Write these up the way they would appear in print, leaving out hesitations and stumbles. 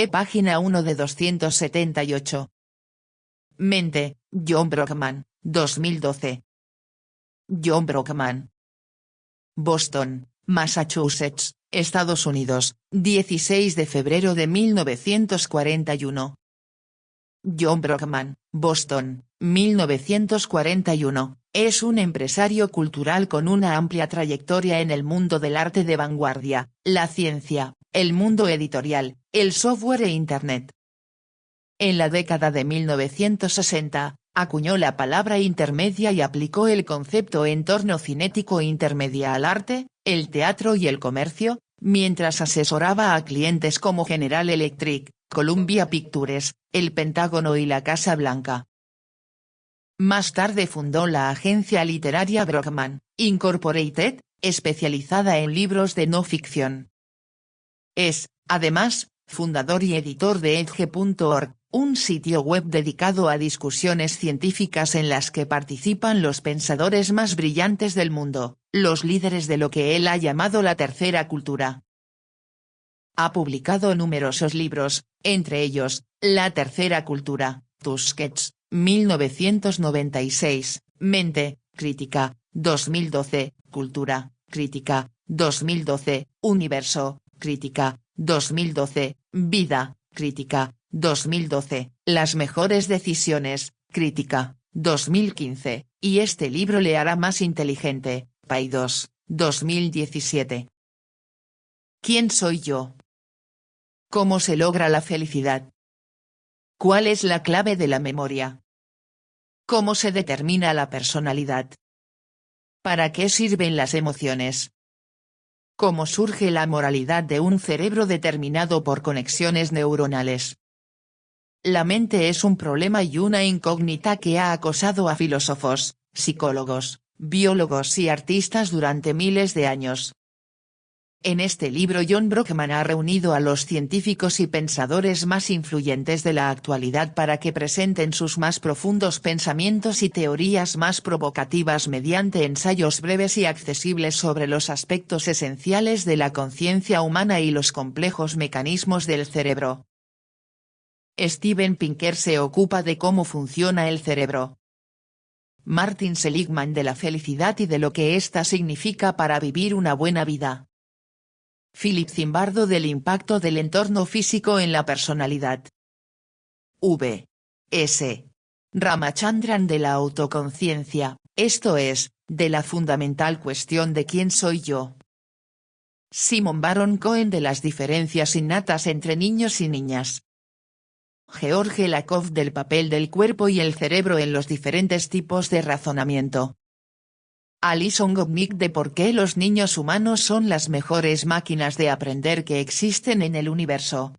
página 1 de 278. Mente, John Brockman, 2012. John Brockman. Boston, Massachusetts, Estados Unidos, 16 de febrero de 1941. John Brockman, Boston, 1941, es un empresario cultural con una amplia trayectoria en el mundo del arte de vanguardia, la ciencia, el mundo editorial, el software e Internet. En la década de 1960, acuñó la palabra intermedia y aplicó el concepto entorno cinético intermedia al arte, el teatro y el comercio, mientras asesoraba a clientes como General Electric, Columbia Pictures, el Pentágono y la Casa Blanca. Más tarde fundó la agencia literaria Brockman, Incorporated, especializada en libros de no ficción. Es, además, fundador y editor de Edge.org, un sitio web dedicado a discusiones científicas en las que participan los pensadores más brillantes del mundo, los líderes de lo que él ha llamado la tercera cultura. Ha publicado numerosos libros, entre ellos, La tercera cultura, Tusquets, 1996, Mente, Crítica, 2012, Cultura, Crítica, 2012, Universo, Crítica, 2012, Vida, Crítica, 2012, Las mejores decisiones, Crítica, 2015, y este libro le hará más inteligente, Paidós, 2017. ¿Quién soy yo? ¿Cómo se logra la felicidad? ¿Cuál es la clave de la memoria? ¿Cómo se determina la personalidad? ¿Para qué sirven las emociones? ¿Cómo surge la moralidad de un cerebro determinado por conexiones neuronales? La mente es un problema y una incógnita que ha acosado a filósofos, psicólogos, biólogos y artistas durante miles de años. En este libro John Brockman ha reunido a los científicos y pensadores más influyentes de la actualidad para que presenten sus más profundos pensamientos y teorías más provocativas mediante ensayos breves y accesibles sobre los aspectos esenciales de la conciencia humana y los complejos mecanismos del cerebro. Steven Pinker se ocupa de cómo funciona el cerebro. Martin Seligman de la felicidad y de lo que ésta significa para vivir una buena vida. Philip Zimbardo del impacto del entorno físico en la personalidad. V. S. Ramachandran de la autoconciencia, esto es, de la fundamental cuestión de quién soy yo. Simon Baron Cohen de las diferencias innatas entre niños y niñas. George Lakoff del papel del cuerpo y el cerebro en los diferentes tipos de razonamiento. Alison Gopnik de por qué los niños humanos son las mejores máquinas de aprender que existen en el universo.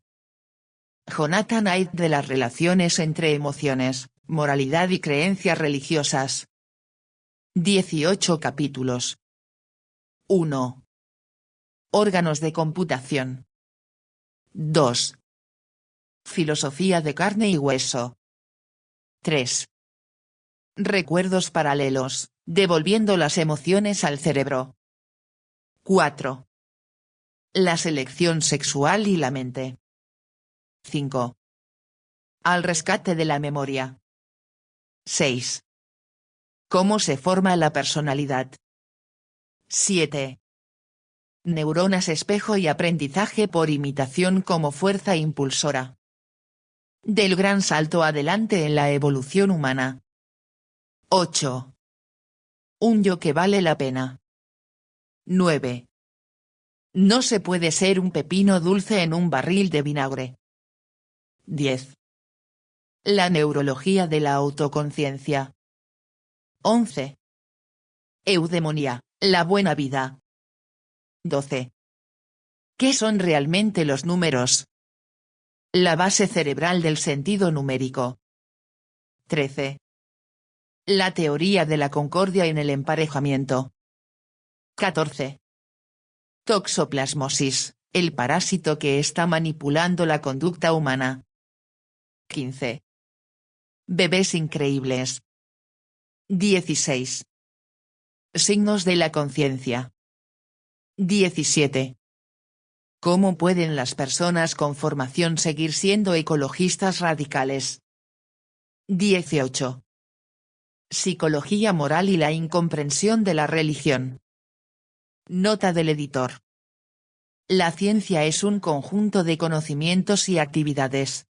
Jonathan Haidt de las relaciones entre emociones, moralidad y creencias religiosas. 18 capítulos. 1. Órganos de computación. 2. Filosofía de carne y hueso. 3. Recuerdos paralelos, devolviendo las emociones al cerebro. 4. La selección sexual y la mente. 5. Al rescate de la memoria. 6. Cómo se forma la personalidad. 7. Neuronas espejo y aprendizaje por imitación como fuerza impulsora. Del gran salto adelante en la evolución humana. 8. Un yo que vale la pena. 9. No se puede ser un pepino dulce en un barril de vinagre. 10. La neurología de la autoconciencia. 11. Eudemonía, la buena vida. 12. ¿Qué son realmente los números? La base cerebral del sentido numérico. 13. La teoría de la concordia en el emparejamiento. 14. Toxoplasmosis, el parásito que está manipulando la conducta humana. 15. Bebés increíbles. 16. Signos de la conciencia. 17. ¿Cómo pueden las personas con formación seguir siendo ecologistas radicales? 18. Psicología moral y la incomprensión de la religión. Nota del editor. La ciencia es un conjunto de conocimientos y actividades.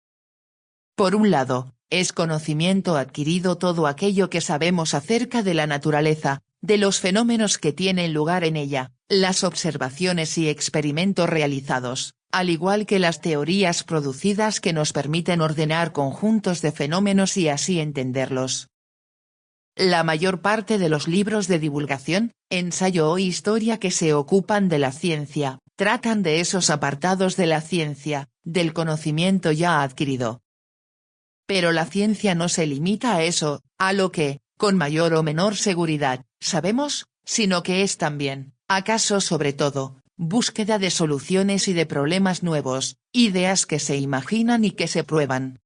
Por un lado, es conocimiento adquirido todo aquello que sabemos acerca de la naturaleza, de los fenómenos que tienen lugar en ella, las observaciones y experimentos realizados, al igual que las teorías producidas que nos permiten ordenar conjuntos de fenómenos y así entenderlos. La mayor parte de los libros de divulgación, ensayo o historia que se ocupan de la ciencia, tratan de esos apartados de la ciencia, del conocimiento ya adquirido. Pero la ciencia no se limita a eso, a lo que, con mayor o menor seguridad, sabemos, sino que es también, acaso sobre todo, búsqueda de soluciones y de problemas nuevos, ideas que se imaginan y que se prueban.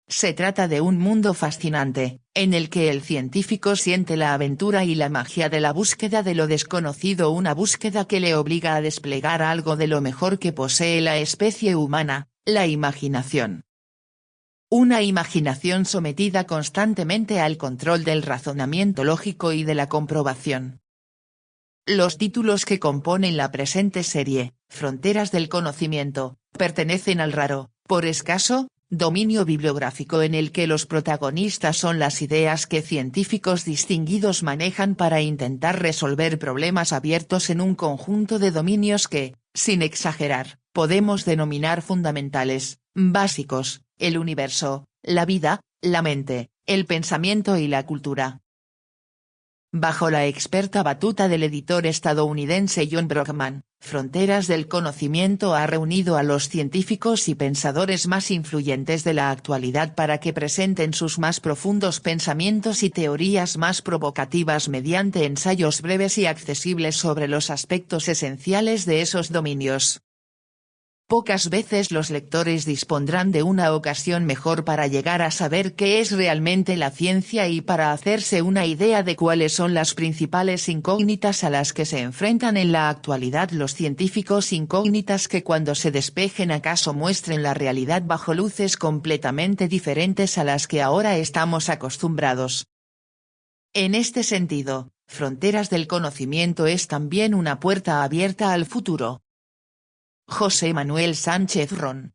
Se trata de un mundo fascinante, en el que el científico siente la aventura y la magia de la búsqueda de lo desconocido, una búsqueda que le obliga a desplegar algo de lo mejor que posee la especie humana, la imaginación. Una imaginación sometida constantemente al control del razonamiento lógico y de la comprobación. Los títulos que componen la presente serie, Fronteras del Conocimiento, pertenecen al raro, por escaso, dominio bibliográfico en el que los protagonistas son las ideas que científicos distinguidos manejan para intentar resolver problemas abiertos en un conjunto de dominios que, sin exagerar, podemos denominar fundamentales, básicos, el universo, la vida, la mente, el pensamiento y la cultura. Bajo la experta batuta del editor estadounidense John Brockman, Fronteras del Conocimiento ha reunido a los científicos y pensadores más influyentes de la actualidad para que presenten sus más profundos pensamientos y teorías más provocativas mediante ensayos breves y accesibles sobre los aspectos esenciales de esos dominios. Pocas veces los lectores dispondrán de una ocasión mejor para llegar a saber qué es realmente la ciencia y para hacerse una idea de cuáles son las principales incógnitas a las que se enfrentan en la actualidad los científicos, incógnitas que cuando se despejen acaso muestren la realidad bajo luces completamente diferentes a las que ahora estamos acostumbrados. En este sentido, Fronteras del Conocimiento es también una puerta abierta al futuro. José Manuel Sánchez Ron.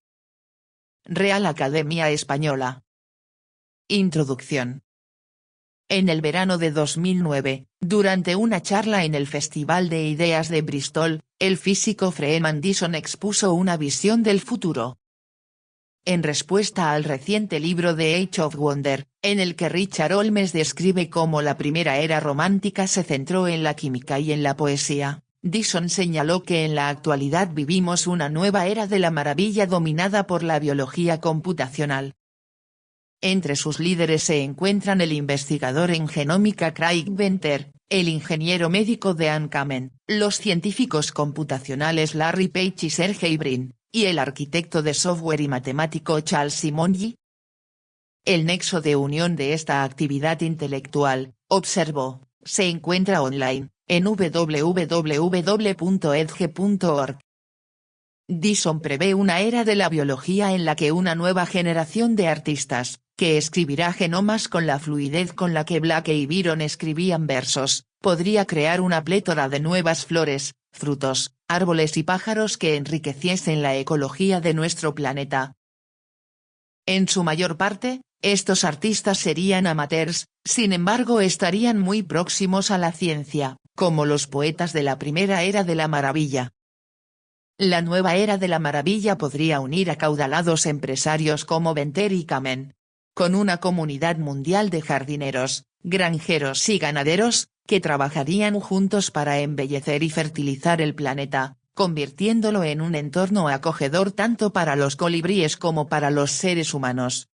Real Academia Española. Introducción. En el verano de 2009, durante una charla en el Festival de Ideas de Bristol, el físico Freeman Dyson expuso una visión del futuro. En respuesta al reciente libro The Age of Wonder, en el que Richard Holmes describe cómo la primera era romántica se centró en la química y en la poesía, Dyson señaló que en la actualidad vivimos una nueva era de la maravilla dominada por la biología computacional. Entre sus líderes se encuentran el investigador en genómica Craig Venter, el ingeniero médico Dean Kamen, los científicos computacionales Larry Page y Sergey Brin, y el arquitecto de software y matemático Charles Simonyi. El nexo de unión de esta actividad intelectual, observó, se encuentra online, en www.edge.org. Dyson prevé una era de la biología en la que una nueva generación de artistas, que escribirá genomas con la fluidez con la que Blake y Byron escribían versos, podría crear una plétora de nuevas flores, frutos, árboles y pájaros que enriqueciesen la ecología de nuestro planeta. En su mayor parte, estos artistas serían amateurs, sin embargo estarían muy próximos a la ciencia, como los poetas de la primera era de la maravilla. La nueva era de la maravilla podría unir acaudalados empresarios como Venter y Kamen, con una comunidad mundial de jardineros, granjeros y ganaderos, que trabajarían juntos para embellecer y fertilizar el planeta, convirtiéndolo en un entorno acogedor tanto para los colibríes como para los seres humanos.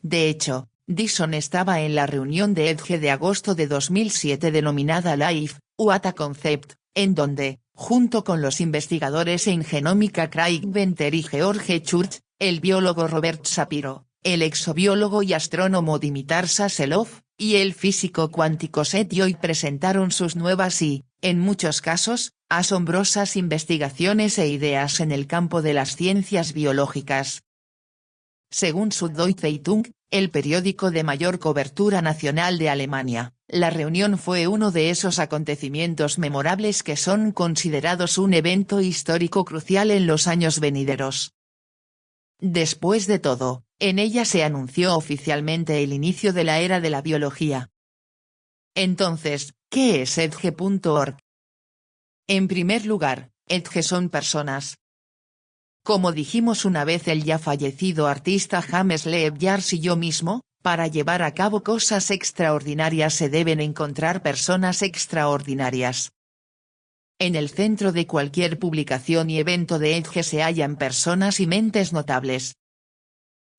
De hecho, Dyson estaba en la reunión de Edge de agosto de 2007 denominada Life, What a Concept, en donde, junto con los investigadores en genómica Craig Venter y George Church, el biólogo Robert Shapiro, el exobiólogo y astrónomo Dimitar Saselov, y el físico cuántico Seth Yoy presentaron sus nuevas y, en muchos casos, Asombrosas investigaciones e ideas en el campo de las ciencias biológicas. Según Süddeutsche Zeitung, el periódico de mayor cobertura nacional de Alemania, la reunión fue uno de esos acontecimientos memorables que son considerados un evento histórico crucial en los años venideros. Después de todo, en ella se anunció oficialmente el inicio de la era de la biología. Entonces, ¿qué es edge.org? En primer lugar, edge son personas. Como dijimos una vez el ya fallecido artista James Lev Yars y yo mismo, para llevar a cabo cosas extraordinarias se deben encontrar personas extraordinarias. En el centro de cualquier publicación y evento de Edge se hallan personas y mentes notables.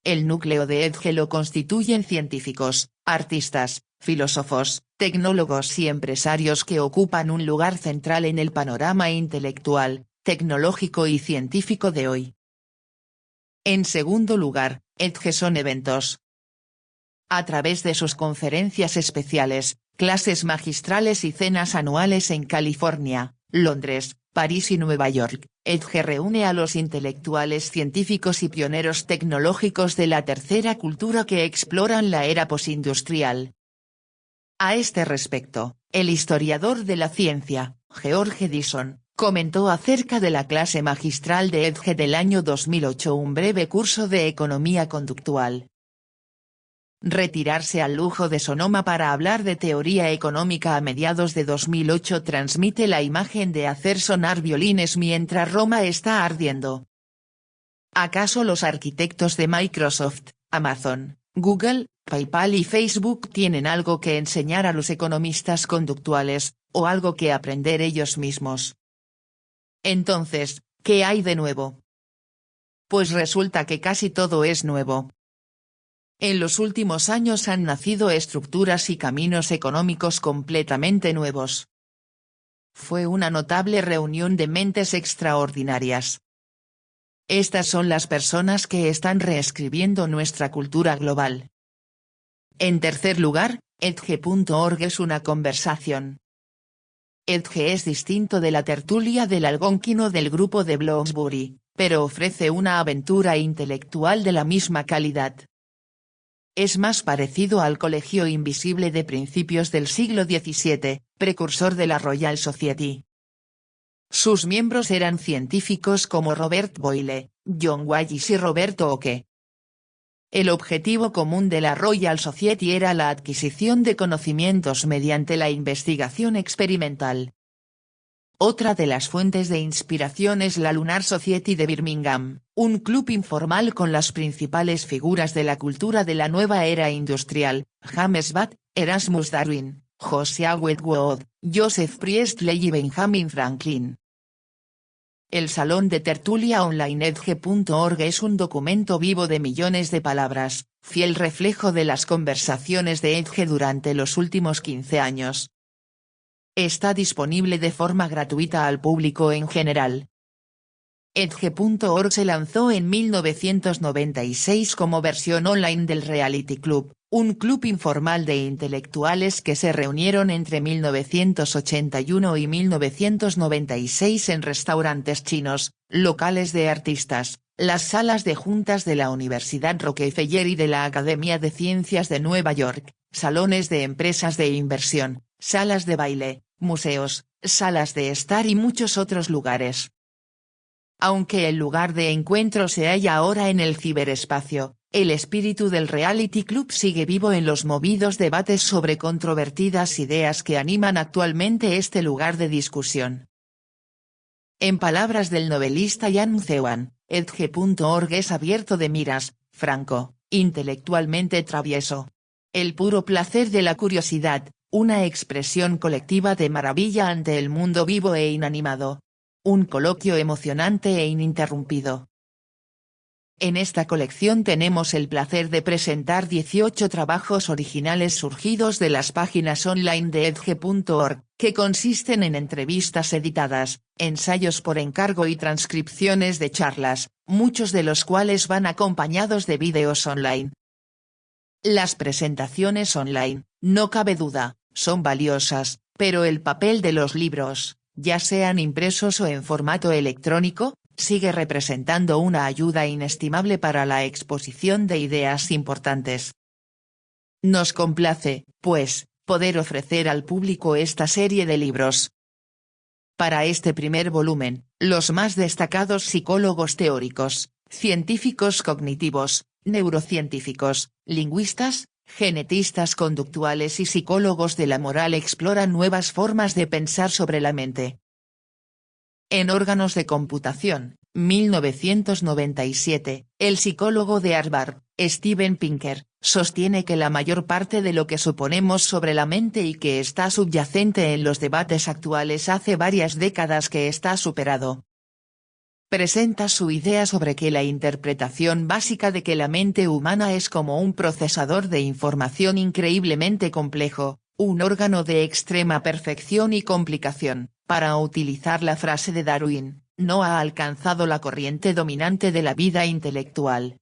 El núcleo de Edge lo constituyen científicos, artistas, filósofos, tecnólogos y empresarios que ocupan un lugar central en el panorama intelectual, tecnológico y científico de hoy. En segundo lugar, Edge son eventos. A través de sus conferencias especiales, clases magistrales y cenas anuales en California, Londres, París y Nueva York, Edge reúne a los intelectuales científicos y pioneros tecnológicos de la tercera cultura que exploran la era postindustrial. A este respecto, el historiador de la ciencia, George Edison, comentó acerca de la clase magistral de Edge del año 2008 un breve curso de economía conductual. Retirarse al lujo de Sonoma para hablar de teoría económica a mediados de 2008 transmite la imagen de hacer sonar violines mientras Roma está ardiendo. ¿Acaso los arquitectos de Microsoft, Amazon, Google, PayPal y Facebook tienen algo que enseñar a los economistas conductuales, o algo que aprender ellos mismos? Entonces, ¿qué hay de nuevo? Pues resulta que casi todo es nuevo. En los últimos años han nacido estructuras y caminos económicos completamente nuevos. Fue una notable reunión de mentes extraordinarias. Estas son las personas que están reescribiendo nuestra cultura global. En tercer lugar, edge.org es una conversación. Edge es distinto de la tertulia del Algonquino del grupo de Bloomsbury, pero ofrece una aventura intelectual de la misma calidad. Es más parecido al Colegio Invisible de principios del siglo XVII, precursor de la Royal Society. Sus miembros eran científicos como Robert Boyle, John Wallis y Roberto Oke. El objetivo común de la Royal Society era la adquisición de conocimientos mediante la investigación experimental. Otra de las fuentes de inspiración es la Lunar Society de Birmingham, un club informal con las principales figuras de la cultura de la nueva era industrial, James Watt, Erasmus Darwin, Josiah Wedgwood, Joseph Priestley y Benjamin Franklin. El salón de tertulia online edge.org es un documento vivo de millones de palabras, fiel reflejo de las conversaciones de Edge durante los últimos 15 años. Está disponible de forma gratuita al público en general. Edge.org se lanzó en 1996 como versión online del Reality Club, un club informal de intelectuales que se reunieron entre 1981 y 1996 en restaurantes chinos, locales de artistas, las salas de juntas de la Universidad Rockefeller y de la Academia de Ciencias de Nueva York, salones de empresas de inversión, salas de baile, museos, salas de estar y muchos otros lugares. Aunque el lugar de encuentro se halla ahora en el ciberespacio, el espíritu del Reality Club sigue vivo en los movidos debates sobre controvertidas ideas que animan actualmente este lugar de discusión. En palabras del novelista Jan Museeuwen, edge.org es abierto de miras, franco, intelectualmente travieso. El puro placer de la curiosidad, una expresión colectiva de maravilla ante el mundo vivo e inanimado. Un coloquio emocionante e ininterrumpido. En esta colección tenemos el placer de presentar 18 trabajos originales surgidos de las páginas online de edge.org, que consisten en entrevistas editadas, ensayos por encargo y transcripciones de charlas, muchos de los cuales van acompañados de vídeos online. Las presentaciones online, no cabe duda, son valiosas, pero el papel de los libros, ya sean impresos o en formato electrónico, sigue representando una ayuda inestimable para la exposición de ideas importantes. Nos complace, pues, poder ofrecer al público esta serie de libros. Para este primer volumen, los más destacados psicólogos teóricos, científicos cognitivos, neurocientíficos, lingüistas, genetistas conductuales y psicólogos de la moral exploran nuevas formas de pensar sobre la mente. En Órganos de computación, 1997, el psicólogo de Harvard, Steven Pinker, sostiene que la mayor parte de lo que suponemos sobre la mente y que está subyacente en los debates actuales hace varias décadas que está superado. Presenta su idea sobre que la interpretación básica de que la mente humana es como un procesador de información increíblemente complejo, un órgano de extrema perfección y complicación, para utilizar la frase de Darwin, no ha alcanzado la corriente dominante de la vida intelectual.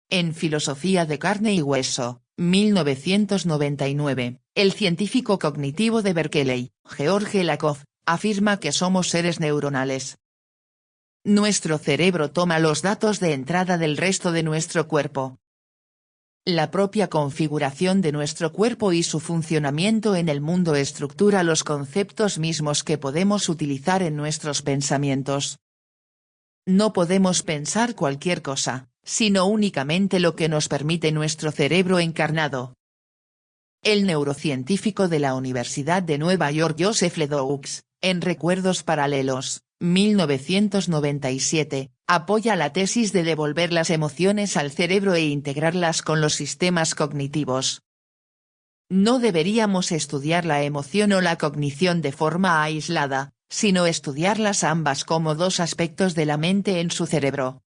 En Filosofía de carne y hueso, 1999, el científico cognitivo de Berkeley, George Lakoff, afirma que somos seres neuronales. Nuestro cerebro toma los datos de entrada del resto de nuestro cuerpo. La propia configuración de nuestro cuerpo y su funcionamiento en el mundo estructura los conceptos mismos que podemos utilizar en nuestros pensamientos. No podemos pensar cualquier cosa, sino únicamente lo que nos permite nuestro cerebro encarnado. El neurocientífico de la Universidad de Nueva York Joseph Ledoux, en Recuerdos paralelos, 1997, apoya la tesis de devolver las emociones al cerebro e integrarlas con los sistemas cognitivos. No deberíamos estudiar la emoción o la cognición de forma aislada, sino estudiarlas ambas como dos aspectos de la mente en su cerebro.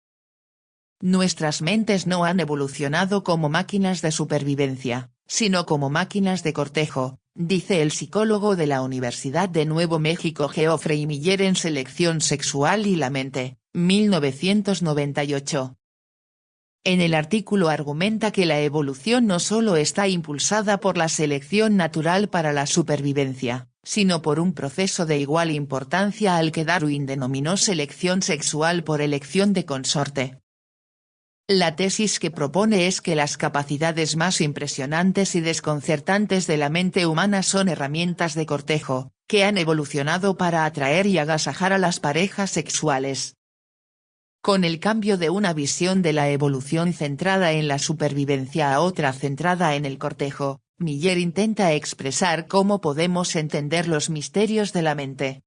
Nuestras mentes no han evolucionado como máquinas de supervivencia, sino como máquinas de cortejo, dice el psicólogo de la Universidad de Nuevo México Geoffrey Miller en Selección sexual y la mente, 1998. En el artículo argumenta que la evolución no solo está impulsada por la selección natural para la supervivencia, sino por un proceso de igual importancia al que Darwin denominó selección sexual por elección de consorte. La tesis que propone es que las capacidades más impresionantes y desconcertantes de la mente humana son herramientas de cortejo, que han evolucionado para atraer y agasajar a las parejas sexuales. Con el cambio de una visión de la evolución centrada en la supervivencia a otra centrada en el cortejo, Miller intenta expresar cómo podemos entender los misterios de la mente.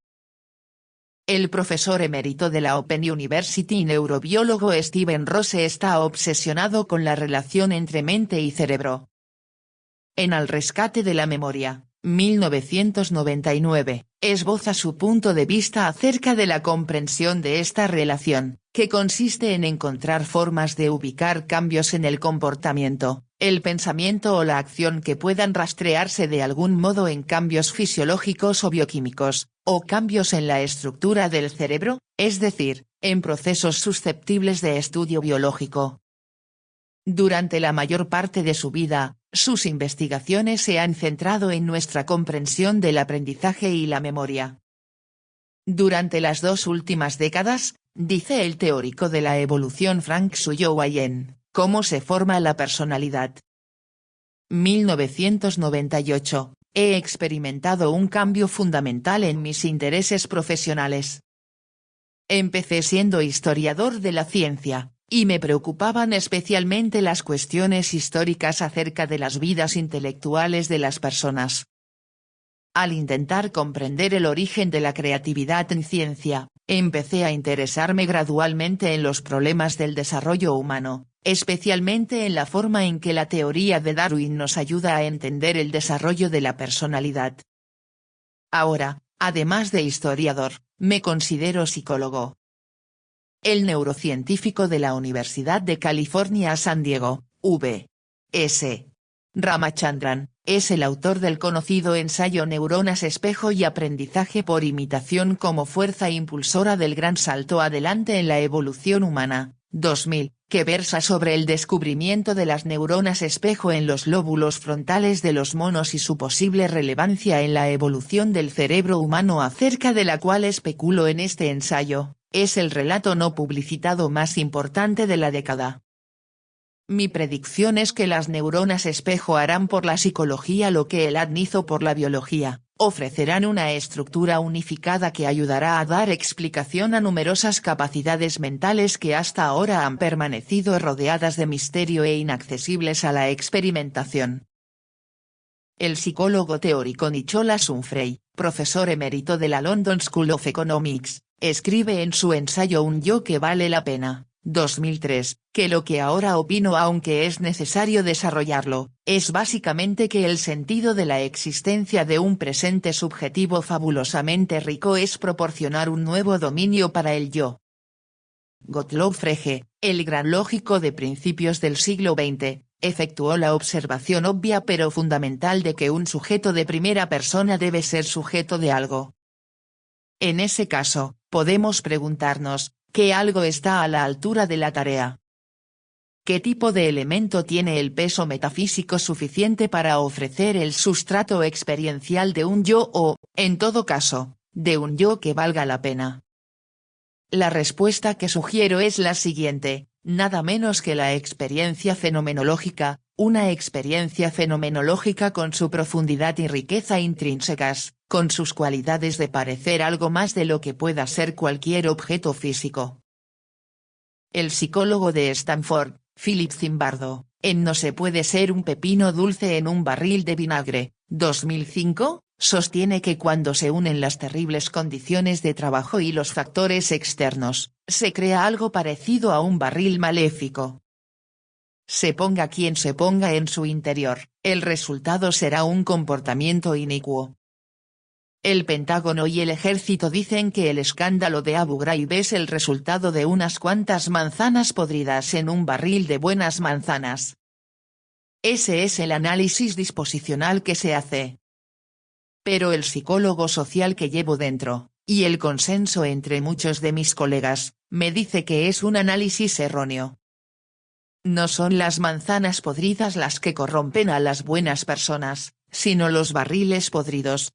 El profesor emérito de la Open University y neurobiólogo Steven Rose está obsesionado con la relación entre mente y cerebro. En Al rescate de la memoria, 1999, esboza su punto de vista acerca de la comprensión de esta relación, que consiste en encontrar formas de ubicar cambios en el comportamiento, el pensamiento o la acción que puedan rastrearse de algún modo en cambios fisiológicos o bioquímicos, o cambios en la estructura del cerebro, es decir, en procesos susceptibles de estudio biológico. Durante la mayor parte de su vida, sus investigaciones se han centrado en nuestra comprensión del aprendizaje y la memoria. Durante las 2 últimas décadas, dice el teórico de la evolución Frank Suyowayen, ¿cómo se forma la personalidad? 1998, he experimentado un cambio fundamental en mis intereses profesionales. Empecé siendo historiador de la ciencia, y me preocupaban especialmente las cuestiones históricas acerca de las vidas intelectuales de las personas. Al intentar comprender el origen de la creatividad en ciencia, empecé a interesarme gradualmente en los problemas del desarrollo humano, especialmente en la forma en que la teoría de Darwin nos ayuda a entender el desarrollo de la personalidad. Ahora, además de historiador, me considero psicólogo. El neurocientífico de la Universidad de California San Diego, V.S. Ramachandran, es el autor del conocido ensayo Neuronas espejo y aprendizaje por imitación como fuerza impulsora del gran salto adelante en la evolución humana, 2000, que versa sobre el descubrimiento de las neuronas espejo en los lóbulos frontales de los monos y su posible relevancia en la evolución del cerebro humano, acerca de la cual especulo en este ensayo. Es el relato no publicitado más importante de la década. Mi predicción es que las neuronas espejo harán por la psicología lo que el ADN hizo por la biología, ofrecerán una estructura unificada que ayudará a dar explicación a numerosas capacidades mentales que hasta ahora han permanecido rodeadas de misterio e inaccesibles a la experimentación. El psicólogo teórico Nicholas Humphrey, profesor emérito de la London School of Economics, escribe en su ensayo Un yo que vale la pena, 2003, que lo que ahora opino, aunque es necesario desarrollarlo, es básicamente que el sentido de la existencia de un presente subjetivo fabulosamente rico es proporcionar un nuevo dominio para el yo. Gottlob Frege, el gran lógico de principios del siglo XX, efectuó la observación obvia pero fundamental de que un sujeto de primera persona debe ser sujeto de algo. En ese caso, podemos preguntarnos, ¿qué algo está a la altura de la tarea? ¿Qué tipo de elemento tiene el peso metafísico suficiente para ofrecer el sustrato experiencial de un yo o, en todo caso, de un yo que valga la pena? La respuesta que sugiero es la siguiente: nada menos que la experiencia fenomenológica, una experiencia fenomenológica con su profundidad y riqueza intrínsecas, con sus cualidades de parecer algo más de lo que pueda ser cualquier objeto físico. El psicólogo de Stanford, Philip Zimbardo, en No se puede ser un pepino dulce en un barril de vinagre, 2005, sostiene que cuando se unen las terribles condiciones de trabajo y los factores externos, se crea algo parecido a un barril maléfico. Se ponga quien se ponga en su interior, el resultado será un comportamiento inicuo. El Pentágono y el Ejército dicen que el escándalo de Abu Ghraib es el resultado de unas cuantas manzanas podridas en un barril de buenas manzanas. Ese es el análisis disposicional que se hace. Pero el psicólogo social que llevo dentro, y el consenso entre muchos de mis colegas, me dice que es un análisis erróneo. No son las manzanas podridas las que corrompen a las buenas personas, sino los barriles podridos.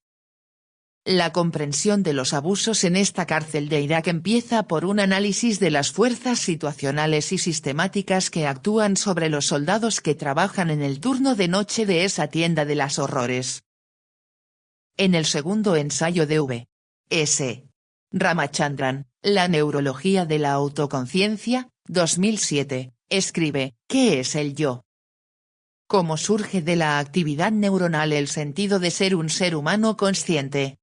La comprensión de los abusos en esta cárcel de Irak empieza por un análisis de las fuerzas situacionales y sistemáticas que actúan sobre los soldados que trabajan en el turno de noche de esa tienda de las horrores. En el segundo ensayo de V. S. Ramachandran, La neurología de la autoconciencia, 2007, escribe, ¿qué es el yo? ¿Cómo surge de la actividad neuronal el sentido de ser un ser humano consciente?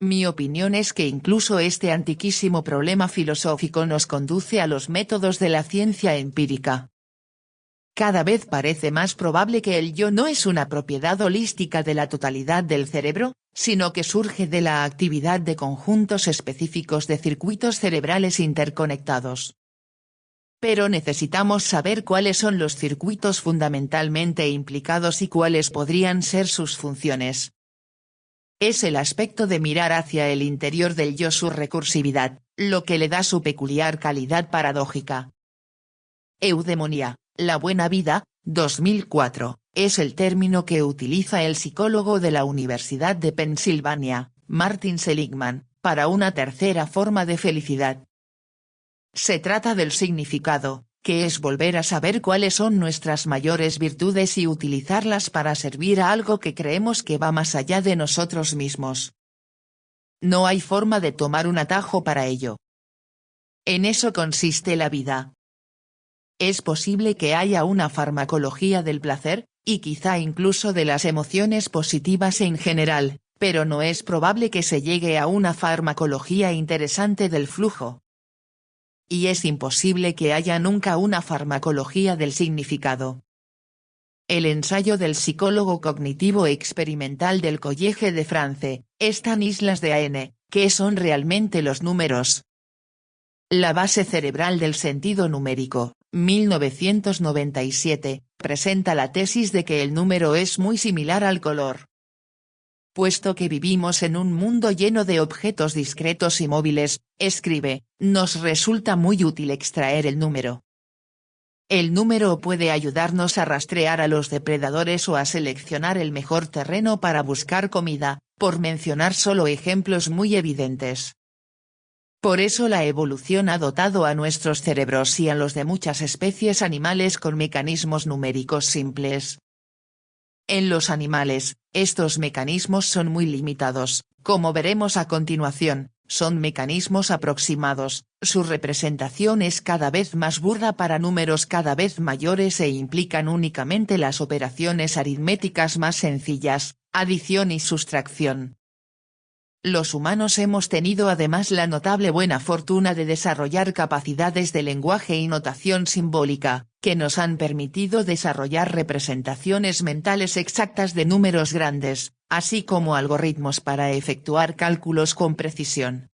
Mi opinión es que incluso este antiquísimo problema filosófico nos conduce a los métodos de la ciencia empírica. Cada vez parece más probable que el yo no es una propiedad holística de la totalidad del cerebro, sino que surge de la actividad de conjuntos específicos de circuitos cerebrales interconectados. Pero necesitamos saber cuáles son los circuitos fundamentalmente implicados y cuáles podrían ser sus funciones. Es el aspecto de mirar hacia el interior del yo, su recursividad, lo que le da su peculiar calidad paradójica. Eudemonía, la buena vida, 2004, es el término que utiliza el psicólogo de la Universidad de Pensilvania, Martin Seligman, para una tercera forma de felicidad. Se trata del significado, que es volver a saber cuáles son nuestras mayores virtudes y utilizarlas para servir a algo que creemos que va más allá de nosotros mismos. No hay forma de tomar un atajo para ello. En eso consiste la vida. Es posible que haya una farmacología del placer, y quizá incluso de las emociones positivas en general, pero no es probable que se llegue a una farmacología interesante del flujo. Y es imposible que haya nunca una farmacología del significado. El ensayo del psicólogo cognitivo experimental del College de France, Stanislas Dehaene, ¿qué son realmente los números? La base cerebral del sentido numérico, 1997, presenta la tesis de que el número es muy similar al color. Puesto que vivimos en un mundo lleno de objetos discretos y móviles, escribe, nos resulta muy útil extraer el número. El número puede ayudarnos a rastrear a los depredadores o a seleccionar el mejor terreno para buscar comida, por mencionar solo ejemplos muy evidentes. Por eso la evolución ha dotado a nuestros cerebros y a los de muchas especies animales con mecanismos numéricos simples. En los animales, estos mecanismos son muy limitados, como veremos a continuación, son mecanismos aproximados, su representación es cada vez más burda para números cada vez mayores e implican únicamente las operaciones aritméticas más sencillas, adición y sustracción. Los humanos hemos tenido además la notable buena fortuna de desarrollar capacidades de lenguaje y notación simbólica, que nos han permitido desarrollar representaciones mentales exactas de números grandes, así como algoritmos para efectuar cálculos con precisión.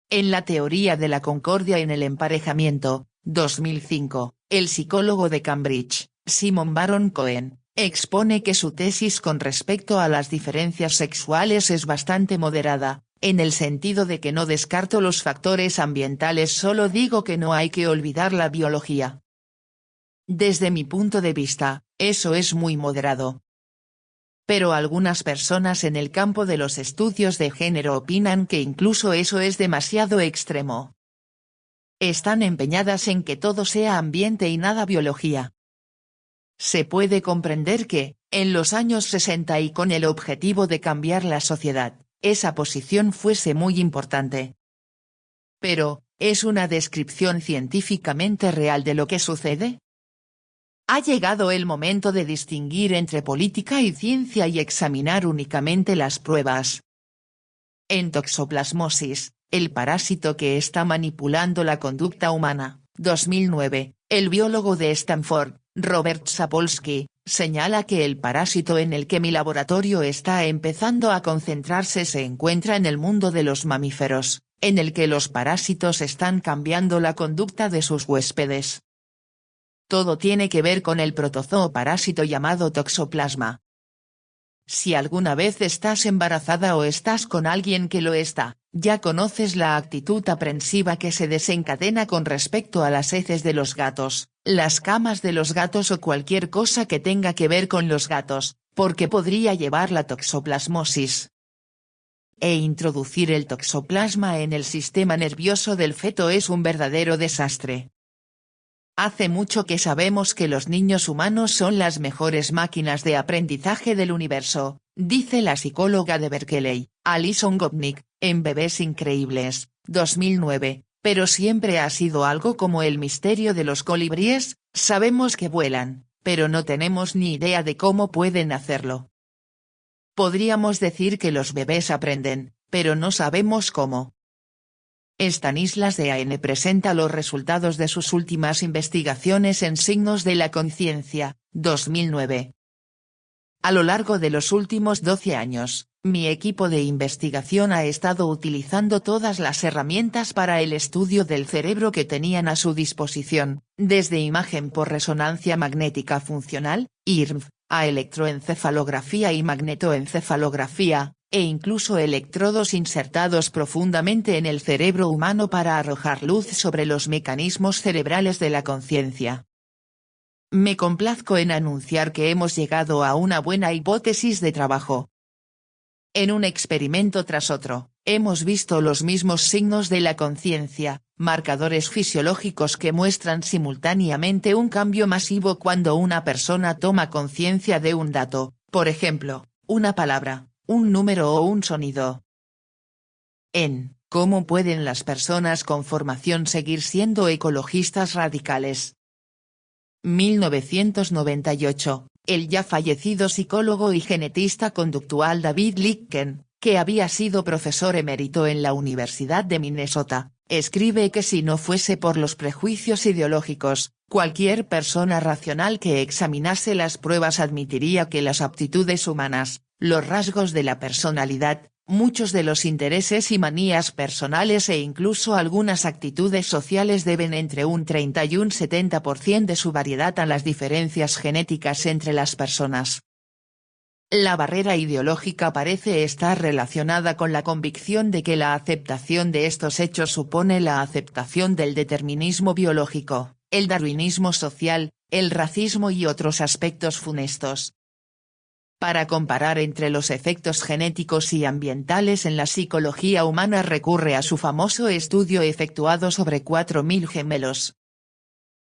En la teoría de la concordia en el emparejamiento, 2005, el psicólogo de Cambridge, Simon Baron-Cohen, expone que su tesis con respecto a las diferencias sexuales es bastante moderada, en el sentido de que no descarto los factores ambientales, solo digo que no hay que olvidar la biología. Desde mi punto de vista, eso es muy moderado. Pero algunas personas en el campo de los estudios de género opinan que incluso eso es demasiado extremo. Están empeñadas en que todo sea ambiente y nada biología. Se puede comprender que, en los años 60 y con el objetivo de cambiar la sociedad, esa posición fuese muy importante. Pero, ¿es una descripción científicamente real de lo que sucede? Ha llegado el momento de distinguir entre política y ciencia y examinar únicamente las pruebas. En Toxoplasmosis, el parásito que está manipulando la conducta humana, 2009, el biólogo de Stanford, Robert Sapolsky, señala que el parásito en el que mi laboratorio está empezando a concentrarse se encuentra en el mundo de los mamíferos, en el que los parásitos están cambiando la conducta de sus huéspedes. Todo tiene que ver con el protozoo parásito llamado Toxoplasma. Si alguna vez estás embarazada o estás con alguien que lo está, ya conoces la actitud aprensiva que se desencadena con respecto a las heces de los gatos, las camas de los gatos o cualquier cosa que tenga que ver con los gatos, porque podría llevar la toxoplasmosis. E introducir el toxoplasma en el sistema nervioso del feto es un verdadero desastre. Hace mucho que sabemos que los niños humanos son las mejores máquinas de aprendizaje del universo, dice la psicóloga de Berkeley, Alison Gopnik, en Bebés Increíbles, 2009, pero siempre ha sido algo como el misterio de los colibríes, sabemos que vuelan, pero no tenemos ni idea de cómo pueden hacerlo. Podríamos decir que los bebés aprenden, pero no sabemos cómo. Stanislas Dehaene presenta los resultados de sus últimas investigaciones en Signos de la Conciencia, 2009. A lo largo de los últimos 12 años, mi equipo de investigación ha estado utilizando todas las herramientas para el estudio del cerebro que tenían a su disposición, desde imagen por resonancia magnética funcional, IRF, a electroencefalografía y magnetoencefalografía, e incluso electrodos insertados profundamente en el cerebro humano para arrojar luz sobre los mecanismos cerebrales de la conciencia. Me complazco en anunciar que hemos llegado a una buena hipótesis de trabajo. En un experimento tras otro, hemos visto los mismos signos de la conciencia, marcadores fisiológicos que muestran simultáneamente un cambio masivo cuando una persona toma conciencia de un dato, por ejemplo, una palabra, un número o un sonido. En ¿cómo pueden las personas con formación seguir siendo ecologistas radicales? 1998, el ya fallecido psicólogo y genetista conductual David Lichten, que había sido profesor emérito en la Universidad de Minnesota, escribe que si no fuese por los prejuicios ideológicos, cualquier persona racional que examinase las pruebas admitiría que las aptitudes humanas, los rasgos de la personalidad, muchos de los intereses y manías personales e incluso algunas actitudes sociales deben entre un 30 y un 70% de su variedad a las diferencias genéticas entre las personas. La barrera ideológica parece estar relacionada con la convicción de que la aceptación de estos hechos supone la aceptación del determinismo biológico, el darwinismo social, el racismo y otros aspectos funestos. Para comparar entre los efectos genéticos y ambientales en la psicología humana recurre a su famoso estudio efectuado sobre 4.000 gemelos.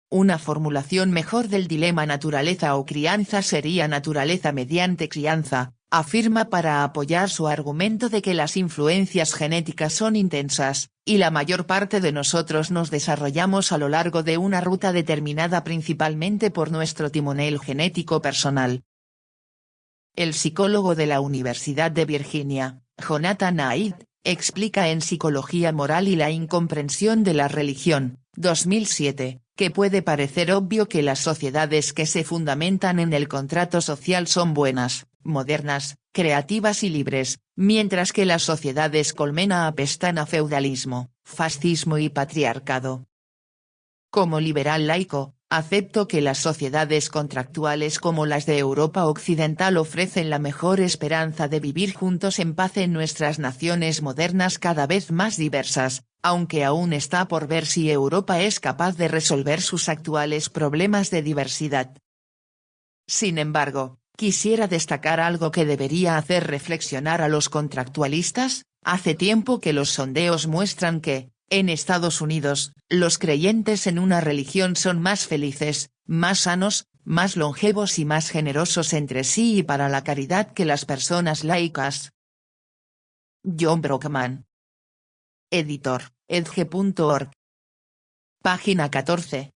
Una formulación mejor del dilema naturaleza o crianza sería naturaleza mediante crianza, afirma para apoyar su argumento de que las influencias genéticas son intensas, y la mayor parte de nosotros nos desarrollamos a lo largo de una ruta determinada principalmente por nuestro timonel genético personal. El psicólogo de la Universidad de Virginia, Jonathan Haidt, explica en Psicología Moral y la Incomprensión de la Religión, 2007, que puede parecer obvio que las sociedades que se fundamentan en el contrato social son buenas, modernas, creativas y libres, mientras que las sociedades colmena apestan a feudalismo, fascismo y patriarcado. Como liberal laico, acepto que las sociedades contractuales como las de Europa Occidental ofrecen la mejor esperanza de vivir juntos en paz en nuestras naciones modernas cada vez más diversas, aunque aún está por ver si Europa es capaz de resolver sus actuales problemas de diversidad. Sin embargo, quisiera destacar algo que debería hacer reflexionar a los contractualistas. Hace tiempo que los sondeos muestran que, en Estados Unidos, los creyentes en una religión son más felices, más sanos, más longevos y más generosos entre sí y para la caridad que las personas laicas. John Brockman. Editor, edge.org. Página 14.